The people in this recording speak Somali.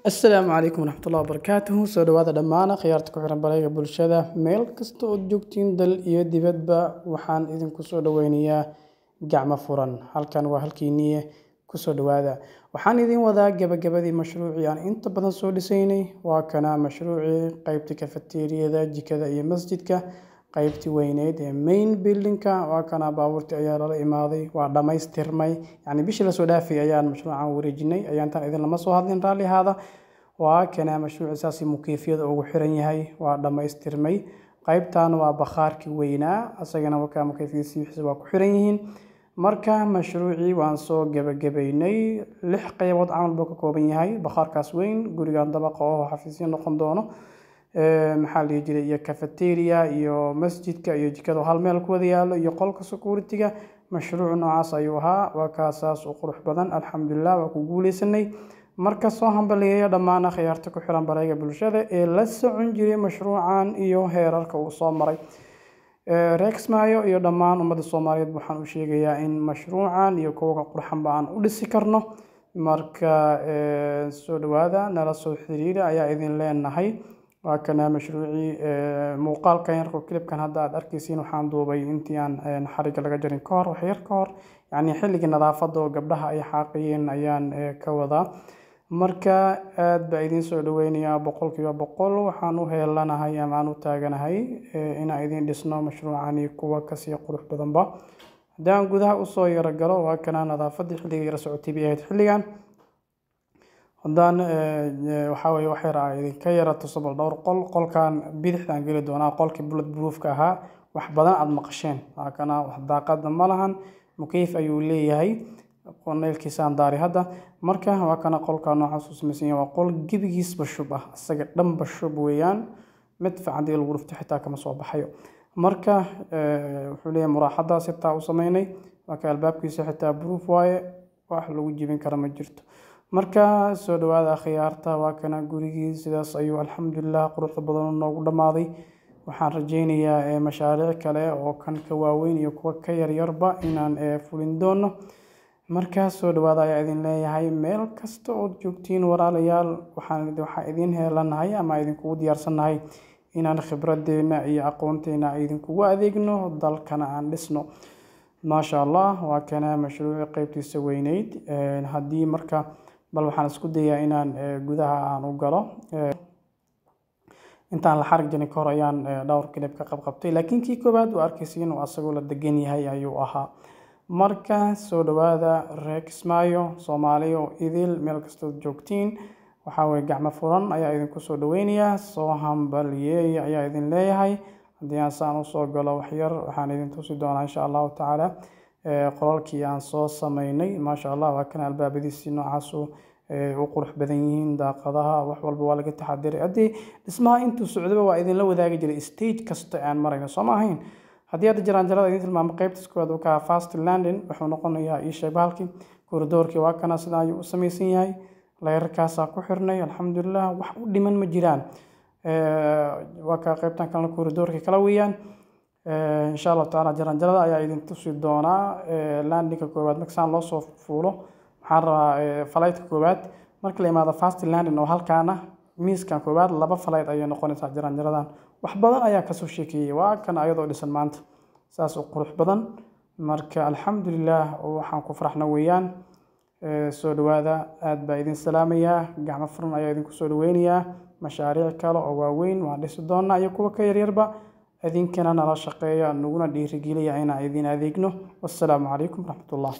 السلام عليكم ورحمة الله وبركاته. soo dhawaada dhammaan khiyaarta ku xiran baraha bulshada meel kasta oo joogtiin dal iyo dibadba waxaan idinku soo dhaweynayaa gacmo furan. Halkan waa halkiinii ku soo dhawaada. Waxaan idin wadaa gabagabadii mashruucii aan inta badan soo dhisaynay. Waa kana mashruucii qaybta cafeteria-da, jikada iyo masjidka, qaybtii weyneed ee main building-ka. Waa kana baabuurtii ayaa lala imaaday, waa dhamaystirmay. Yani bishii la soo dhaafay ayaan mashruucan wareejinay, ayaan tan idin lama soo hadlin raalli ahaada. waa kana mashruuc saasi mukeefiyada ugu xiran yahay, waa dhamaystirmay. qaybtan waa bakhaarkii weynaa, asagana waa mukeefiyadiisa waa ku xiran yihiin. marka mashruucii waan soo gabagabaynay 6 qaybood camal buu ka kooban yahay. bakhaarkaas weyn, gurigan dabaqa oo xafiisyo noqon doono, maxaa la jiray, iyo cafeteria iyo masjidka iyo jikada hal meel ku wada yaalo, iyo qolka security-ga. mashruuc noocaas ayuu ahaa, waa kaasaas u qurux badan. alxamdulillah waa ku guuleysanay. marka soo hambaliyeeya dhammaan khiyaarta ku xiran baraha bulshada ee la socon jiray mashruucan iyo heerarka uu soo maray. Rex Mayo iyo dhammaan ummadda Soomaaliyeed waxaan u sheegayaa in mashruucan iyo kuwa qurxan baan u dhisi karno. marka soo dhawaada, nala soo xiriira ayaa idin leenahay. waa kana mashruucii muuqaalkan yarko clipkan hadda aad arkaysiin waxaan duubay intii aan xariga laga jarin ka hor, wax yar ka hor, yani xilliga nadaafadda oo gabdhaha ay xaaqiyeen ayaan ka wadaa. marka aad baa idin soo dhaweynayaa 100% waxaan u heelanahay ama aan u taaganahay inaan idin dhisno mashruucan iyo kuwa kasii qurux badanba. haddaan gudaha usoo yara galo, waa kana nadaafadda xilliga yara socotay bay ahayd xilligan. haddaan waxaa weeye wax yar idinka yara tusabal dhowr qolkan bidixdaan geli doonaa, qolkii bullet proof-ka ahaa. wax badan aad maqasheen, waa kana wax daaqada ma lahan, mukeef ayuu leeyahay, qoneelkiisaan daari hadda. marka waa kana qolka noocaas u samaysan yahay, waa qol gebigiisba shub ah, isaga dhanba shub weeyaan. mid fiican dii lagu dhufto xitaa kama soo baxayo. marka wuxuu leeyahay muraaxadaas xitaa u samaynay, marka albaabkiisa xitaa proof waaye, wax lagu jibin kara ma jirto. marka soo dhawaada khiyaarta, waa kana gurigii sidaas ayuu alxamdulillah quruxda badan noogu dhamaaday. waxaan rajaynayaa mashaariic kale oo kan ka waaweyn iyo kuwa ka yaryarba inaan fulin doono. marka soo dhawaada ayaa idin leeyahay, meel kasta oo joogtiin walaalayaal, waxaan idin heelanahay ama idinkugu diyaarsanahay inaan khibradeena iyo aqoonteena idinkugu adeegno, dalkana aan dhisno. maasha allah, waa kana mashruuc qaybtiisa weyneyd. haddii marka bal waxaan isku dayaa inaan gudaha aan u galo. intaan la xarig jarin ka hor ayaan dhowr clip ka qabqabtay, laakiin kii koobaad waa arkaysiin oo asagoo la degan yahay ayuu ahaa. marka soo dhawaada Rex Mayo, Soomaaliya oo idil meel kasta joogtiin, waxaa weeye gacmo furan ayaa idinku soo dhaweynayaa. soo hambaliyeeya ayaa idin leeyahay. haddii aan saan usoo galo wax yar, waxaan idin tusi doonaa insha allahu tacaala qolalkii aan soo samaynay. maasha allah, waa kana albaabadiisii noocaas u qurux badan yihiin, daaqadaha wax walba waa laga taxadiray. haddii dhismaha intuu socdaba waa idinla wadaagi jiray stage kasta aan marayno, soo ma ahayn. haddii hadda jaraanjarada idin tilmaamo qaybtiis koowaad oo ka fast landing wuxuu noqonayaa ii sheeg bahalkii kooridoorkii, waa kana sida ayuu u samaysan yahay. layrarkaasaa ku xirnay, alxamdulillah wax u dhiman ma jiraan. waa ka qaybtan kalena kooridoorkii kala weeyaan. insha allah tacaala jaraanjarada ayaa idin tusi doonaa. landingka koowaad markaan loo soo fuulo, waxaan rabaa flight-ka koowaad marka la imaado fast landing oo halkaana miiskan koowaad 2 flight ayay noqonaysaa jaraanjaradan. wax badan ayaa ka soo sheekeeyay, waa kana ayadoo dhisan maanta saas u qurux badan. marka alxamdulillah waxaan ku faraxna weeyaan. soo dhawaada, aad baa idin salaamayaa, gacmo furan ayaa idinku soo dhaweynayaa. mashaariic kale oo waaweyn waan dhisi doonaa iyo kuwa ka yaryarba. idinkana nala shaqeeya, naguna dhiirigeliya inaan idin adeegno. wassalaamu calaykum waraxmatullah.